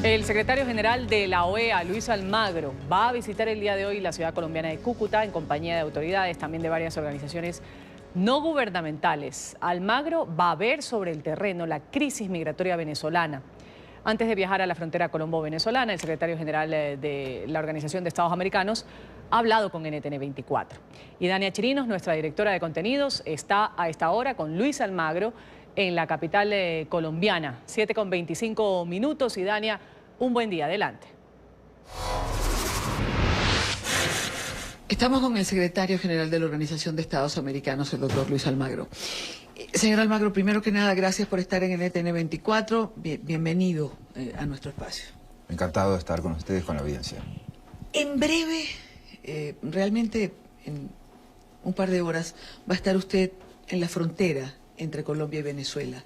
El secretario general de la OEA, Luis Almagro, va a visitar el día de hoy la ciudad colombiana de Cúcuta en compañía de autoridades, también de varias organizaciones no gubernamentales. Almagro va a ver sobre el terreno la crisis migratoria venezolana. Antes de viajar a la frontera colombo-venezolana, el secretario general de la Organización de Estados Americanos ha hablado con NTN 24. Y Dania Chirinos, nuestra directora de contenidos, está a esta hora con Luis Almagro en la capital colombiana. 7:25 minutos. Y Dania, un buen día, adelante. Estamos con el secretario general de la Organización de Estados Americanos, el doctor Luis Almagro. Señor Almagro, primero que nada, gracias por estar en el NTN 24. Bienvenido a nuestro espacio. Encantado de estar con ustedes, con la audiencia. En breve, realmente en un par de horas, va a estar usted en la frontera entre Colombia y Venezuela,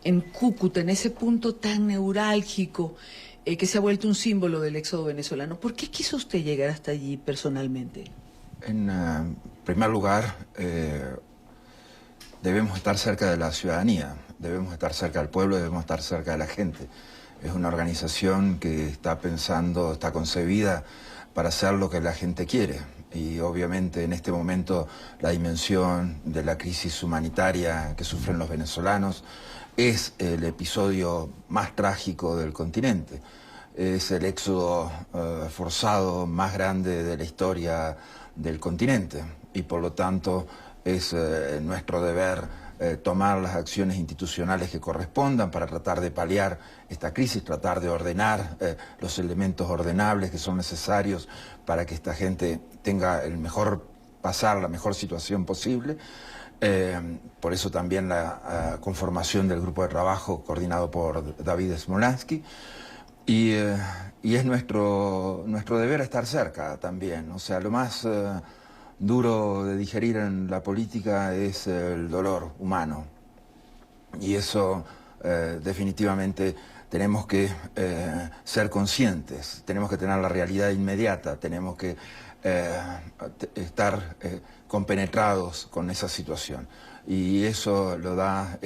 en Cúcuta, en ese punto tan neurálgico que se ha vuelto un símbolo del éxodo venezolano. ¿Por qué quiso usted llegar hasta allí personalmente? En primer lugar, debemos estar cerca de la ciudadanía, debemos estar cerca del pueblo, debemos estar cerca de la gente. Es una organización que está pensando, está concebida para hacer lo que la gente quiere. Y obviamente en este momento la dimensión de la crisis humanitaria que sufren los venezolanos es el episodio más trágico del continente. Es el éxodo forzado más grande de la historia del continente y por lo tanto es nuestro deber tomar las acciones institucionales que correspondan para tratar de paliar esta crisis, tratar de ordenar los elementos ordenables que son necesarios para que esta gente tenga el mejor pasar, la mejor situación posible. Por eso también la conformación del grupo de trabajo coordinado por David Smolansky. Y es nuestro deber estar cerca también. O sea, lo más duro de digerir en la política es el dolor humano. Y eso definitivamente tenemos que ser conscientes, tenemos que tener la realidad inmediata, tenemos que estar compenetrados con esa situación. Y eso lo da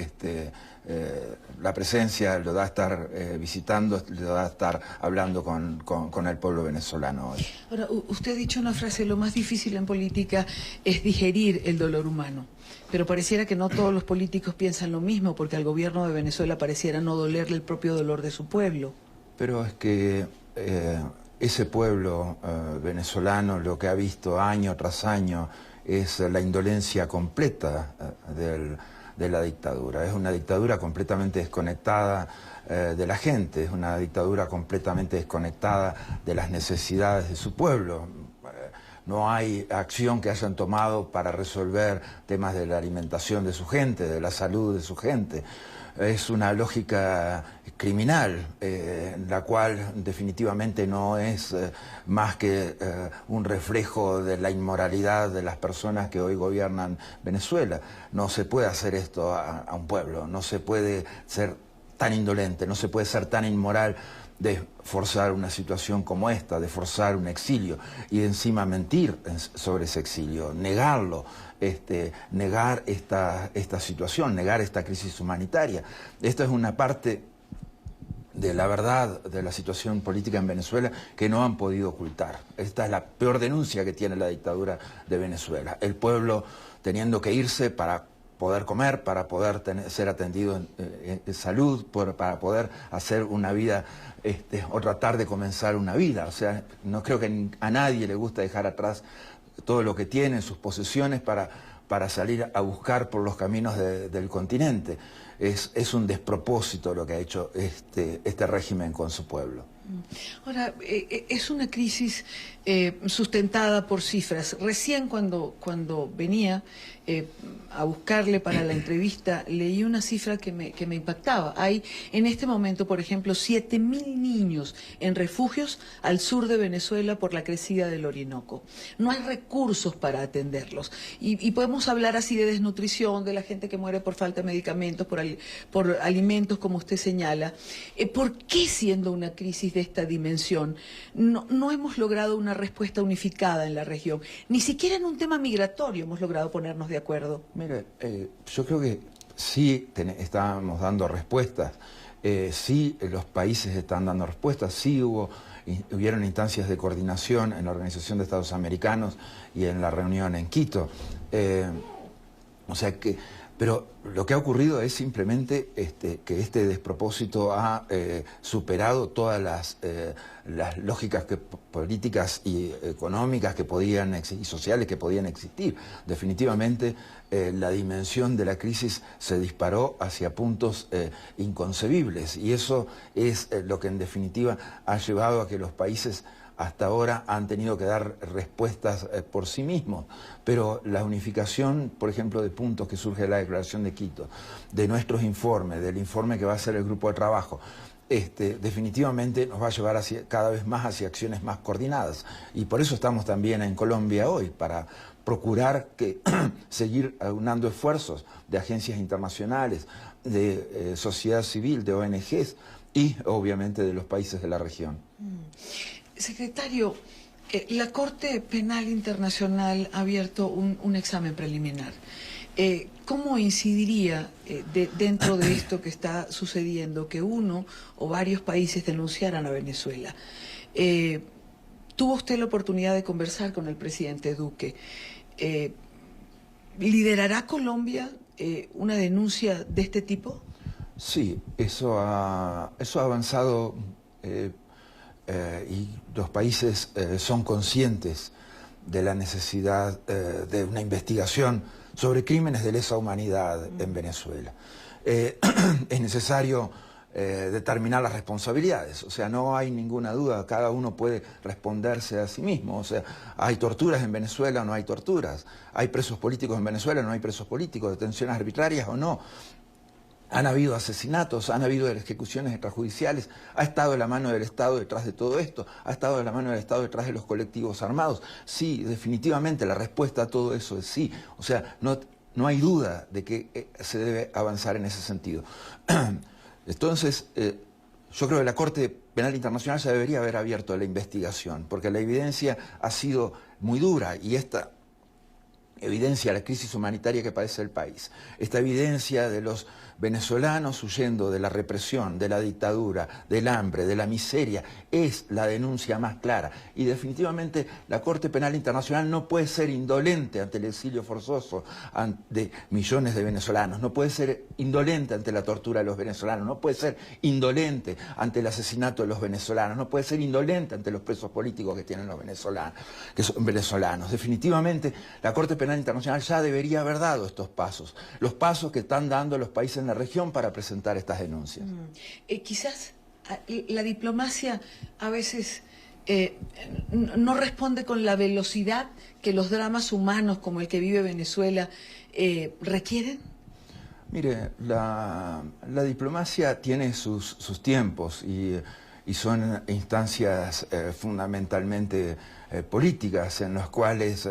la presencia, lo da estar visitando, lo da estar hablando con el pueblo venezolano hoy. Ahora, usted ha dicho una frase: lo más difícil en política es digerir el dolor humano. Pero pareciera que no todos los políticos piensan lo mismo, porque al gobierno de Venezuela pareciera no dolerle el propio dolor de su pueblo. Pero es que ese pueblo venezolano lo que ha visto año tras año es la indolencia completa de la dictadura. Es una dictadura completamente desconectada de la gente, es una dictadura completamente desconectada de las necesidades de su pueblo. No hay acción que hayan tomado para resolver temas de la alimentación de su gente, de la salud de su gente. Es una lógica criminal, la cual definitivamente no es más que un reflejo de la inmoralidad de las personas que hoy gobiernan Venezuela. No se puede hacer esto a un pueblo, no se puede ser tan indolente, no se puede ser tan inmoral de forzar una situación como esta, de forzar un exilio y encima mentir sobre ese exilio, negarlo, negar esta situación, negar esta crisis humanitaria. Esto es una parte de la verdad de la situación política en Venezuela que no han podido ocultar. Esta es la peor denuncia que tiene la dictadura de Venezuela. El pueblo teniendo que irse para poder comer, para poder ser atendido en salud, para poder hacer una vida o tratar de comenzar una vida. O sea, no creo que a nadie le gusta dejar atrás todo lo que tiene, sus posesiones, para salir a buscar por los caminos del continente. Es un despropósito lo que ha hecho este régimen con su pueblo. Ahora, es una crisis sustentada por cifras. Recién cuando venía a buscarle para la entrevista, leí una cifra que me impactaba. Hay en este momento, por ejemplo, 7.000 niños en refugios al sur de Venezuela por la crecida del Orinoco. No hay recursos para atenderlos. Y podemos hablar así de desnutrición, de la gente que muere por falta de medicamentos, por alimentos, como usted señala. ¿Por qué, siendo una crisis de esta dimensión, no hemos logrado una respuesta unificada en la región? Ni siquiera en un tema migratorio hemos logrado ponernos de acuerdo. Mire, yo creo que sí estábamos dando respuestas Sí, los países están dando respuestas, sí hubieron instancias de coordinación en la Organización de Estados Americanos y en la reunión en Quito. O sea que, pero lo que ha ocurrido es simplemente que este despropósito ha superado todas las lógicas políticas y económicas que podían y sociales que podían existir. Definitivamente la dimensión de la crisis se disparó hacia puntos inconcebibles, y eso es lo que en definitiva ha llevado a que los países hasta ahora han tenido que dar respuestas por sí mismos, pero la unificación, por ejemplo, de puntos que surge de la Declaración de Quito, de nuestros informes, del informe que va a hacer el grupo de trabajo, definitivamente nos va a llevar cada vez más hacia acciones más coordinadas. Y por eso estamos también en Colombia hoy, para procurar seguir aunando esfuerzos de agencias internacionales, de sociedad civil, de ONGs y obviamente de los países de la región. Secretario, la Corte Penal Internacional ha abierto un examen preliminar. ¿Cómo incidiría dentro de esto que está sucediendo que uno o varios países denunciaran a Venezuela? ¿Tuvo usted la oportunidad de conversar con el presidente Duque? ¿Liderará Colombia una denuncia de este tipo? Sí, eso ha avanzado. Y los países son conscientes de la necesidad de una investigación sobre crímenes de lesa humanidad en Venezuela. Es necesario determinar las responsabilidades, o sea, no hay ninguna duda, cada uno puede responderse a sí mismo, o sea, ¿hay torturas en Venezuela o no hay torturas? ¿Hay presos políticos en Venezuela o no hay presos políticos? ¿Detenciones arbitrarias o no? Han habido asesinatos, han habido ejecuciones extrajudiciales, ha estado la mano del Estado detrás de todo esto, ha estado la mano del Estado detrás de los colectivos armados. Sí, definitivamente la respuesta a todo eso es sí. O sea, no hay duda de que se debe avanzar en ese sentido. Entonces, yo creo que la Corte Penal Internacional ya debería haber abierto la investigación, porque la evidencia ha sido muy dura, y esta evidencia la crisis humanitaria que padece el país, esta evidencia de los venezolanos huyendo de la represión, de la dictadura, del hambre, de la miseria, es la denuncia más clara. Y definitivamente la Corte Penal Internacional no puede ser indolente ante el exilio forzoso de millones de venezolanos, no puede ser indolente ante la tortura de los venezolanos, no puede ser indolente ante el asesinato de los venezolanos, no puede ser indolente ante los presos políticos que tienen los venezolanos, que son venezolanos. Definitivamente la Corte Penal Internacional ya debería haber dado estos pasos, los pasos que están dando los países en la región para presentar estas denuncias. Quizás la diplomacia a veces no responde con la velocidad que los dramas humanos como el que vive Venezuela requieren. Mire, la diplomacia tiene sus tiempos y son instancias fundamentalmente políticas, en las cuales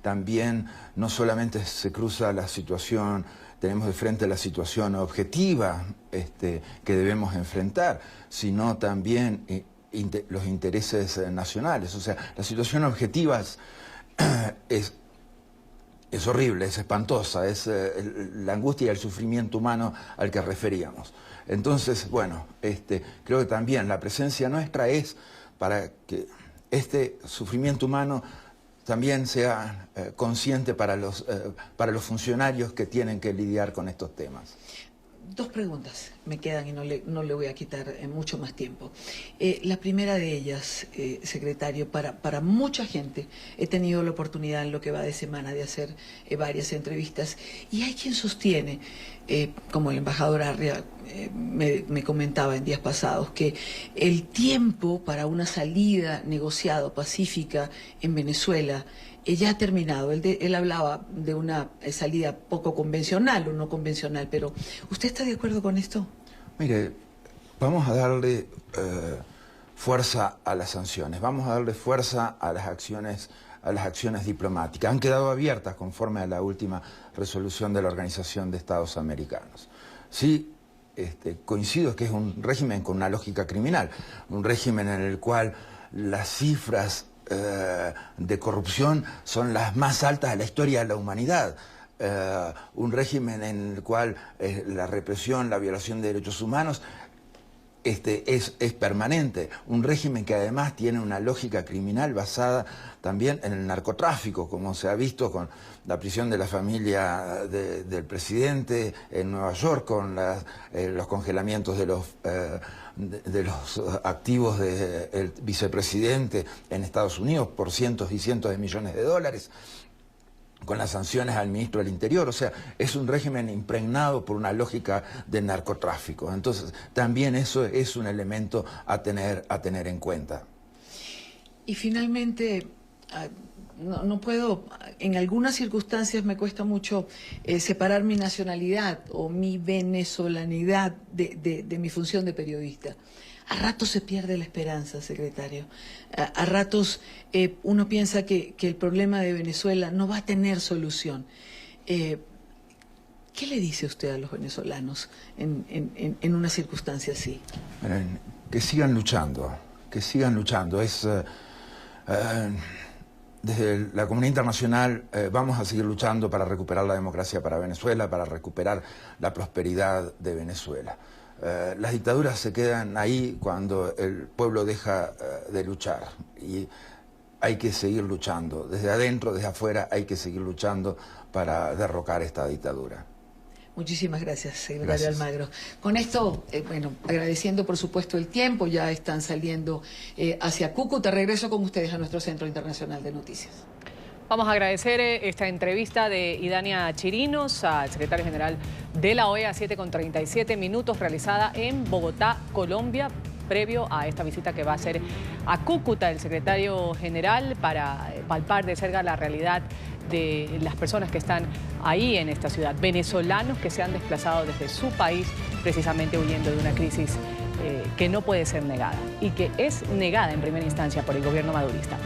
también no solamente se cruza la situación, tenemos de frente la situación objetiva que debemos enfrentar, sino también los intereses nacionales. O sea, la situación objetiva es horrible, es espantosa, es la angustia y el sufrimiento humano al que referíamos. Entonces, bueno, creo que también la presencia nuestra es para que este sufrimiento humano también sea consciente para los funcionarios que tienen que lidiar con estos temas. Dos preguntas me quedan y no le voy a quitar mucho más tiempo. La primera de ellas, secretario, para mucha gente he tenido la oportunidad en lo que va de semana de hacer varias entrevistas, y hay quien sostiene, como el embajador Arria me comentaba en días pasados, que el tiempo para una salida negociada pacífica en Venezuela ya ha terminado. Él hablaba de una salida poco convencional o no convencional, pero ¿usted está de acuerdo con esto? Mire, vamos a darle fuerza a las sanciones, vamos a darle fuerza a las acciones diplomáticas. Han quedado abiertas conforme a la última resolución de la Organización de Estados Americanos. Sí, coincido que es un régimen con una lógica criminal, un régimen en el cual las cifras de corrupción son las más altas de la historia de la humanidad, un régimen en el cual la represión, la violación de derechos humanos es permanente, un régimen que además tiene una lógica criminal basada también en el narcotráfico, como se ha visto con la prisión de la familia del presidente en Nueva York, con los congelamientos de los activos del vicepresidente en Estados Unidos por cientos y cientos de millones de dólares, con las sanciones al ministro del Interior. O sea, es un régimen impregnado por una lógica de narcotráfico. Entonces, también eso es un elemento a tener en cuenta. Y finalmente, no puedo, en algunas circunstancias me cuesta mucho separar mi nacionalidad o mi venezolanidad de mi función de periodista. A ratos se pierde la esperanza, secretario. A ratos uno piensa que el problema de Venezuela no va a tener solución. ¿Qué le dice usted a los venezolanos en una circunstancia así? Miren, que sigan luchando, que sigan luchando. Desde la comunidad internacional vamos a seguir luchando para recuperar la democracia para Venezuela, para recuperar la prosperidad de Venezuela. Las dictaduras se quedan ahí cuando el pueblo deja de luchar, y hay que seguir luchando. Desde adentro, desde afuera, hay que seguir luchando para derrocar esta dictadura. Muchísimas gracias, secretario Almagro. Con esto, bueno, agradeciendo por supuesto el tiempo, ya están saliendo hacia Cúcuta. Regreso con ustedes a nuestro Centro Internacional de Noticias. Vamos a agradecer esta entrevista de Idania Chirinos, al secretario general de la OEA, 7:37 realizada en Bogotá, Colombia, previo a esta visita que va a hacer a Cúcuta el secretario general para palpar de cerca la realidad de las personas que están ahí en esta ciudad, venezolanos que se han desplazado desde su país precisamente huyendo de una crisis que no puede ser negada y que es negada en primera instancia por el gobierno madurista.